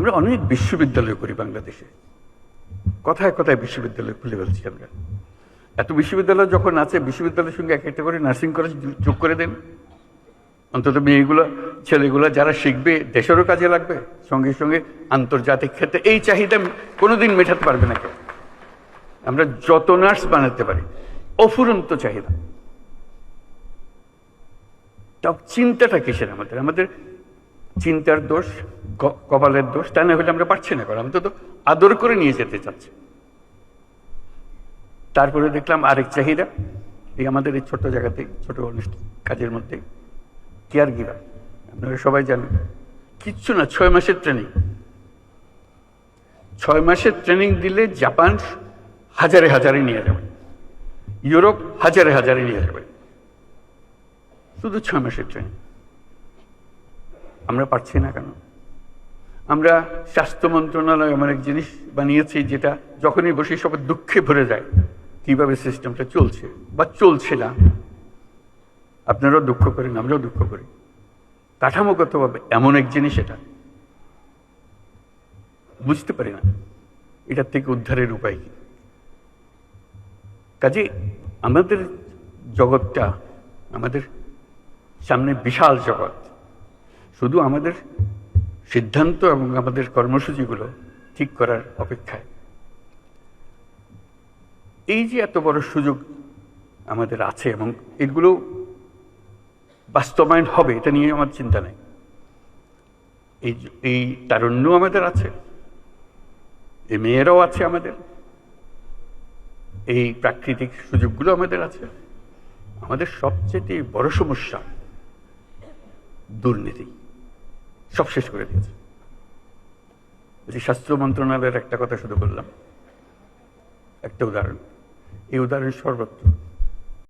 আমরা অনেক বিশ্ববিদ্যালয় করি বাংলাদেশে, কথায় কথায় বিশ্ববিদ্যালয় খুলে ফেলছি আমরা। এত বিশ্ববিদ্যালয় যখন আছে, বিশ্ববিদ্যালয়ের সঙ্গে এক একটা করে নার্সিং কলেজ যোগ করে দেন। অন্তত মেয়েগুলো ছেলেগুলো যারা শিখবে দেশেরও কাজে লাগবে, সঙ্গে সঙ্গে আন্তর্জাতিক ক্ষেত্রে এই চাহিদা কোনোদিন মেটাতে পারবে না কেউ। আমরা যত নার্স বানাতে পারি, অফুরন্ত চাহিদা। তাও চিন্তাটা কিসের আমাদের? আমাদের চিন্তার দোষ, কপালের দোষ, তা না হলে আমরা পারছি না করা। আমরা তো আদর করে নিয়ে যেতে চাচ্ছি। তারপরে দেখলাম আরেক চাহিদা, এই আমাদের এই ছোট জায়গাতেই, ছোট অনুষ্ঠান কাজের মধ্যে কেয়ার গিভার। আপনারা সবাই জানেন, কিচ্ছু না, 6 মাসের ট্রেনিং। 6 মাসের ট্রেনিং দিলে জাপান হাজারে হাজারে নিয়ে যাবে, ইউরোপ হাজারে হাজারে নিয়ে যাবে, শুধু 6 মাসের ট্রেনিং। আমরা পারছি না কেন? আমরা স্বাস্থ্য মন্ত্রণালয় এমন এক জিনিস বানিয়েছি যেটা যখনই বসে সবার দুঃখে ভরে যায় কিভাবে সিস্টেমটা চলছে বা চলছে না। আপনারাও দুঃখ করেন, আমরাও দুঃখ করি। কাঠামোগতভাবে এমন এক জিনিস, এটা বুঝতে পারি না এটার থেকে উদ্ধারের উপায় কি। কাজে আমাদের জগৎটা, আমাদের সামনে বিশাল জগৎ, শুধু আমাদের সিদ্ধান্ত এবং আমাদের কর্মসূচিগুলো ঠিক করার অপেক্ষায়। এই যে এত বড় সুযোগ আমাদের আছে এবং এগুলো বাস্তবায়ন হবে, এটা নিয়ে আমার চিন্তা নেই। এই তারুণ্য আমাদের আছে, এই মেয়েরাও আছে আমাদের, এই প্রাকৃতিক সুযোগগুলো আমাদের আছে। আমাদের সবচেয়ে বড় সমস্যা দুর্নীতি, সব শেষ করে দিয়েছে। স্বাস্থ্য মন্ত্রণালয়ের একটা কথা শুধু বললাম, একটা উদাহরণ, এই উদাহরণ সর্বত্র।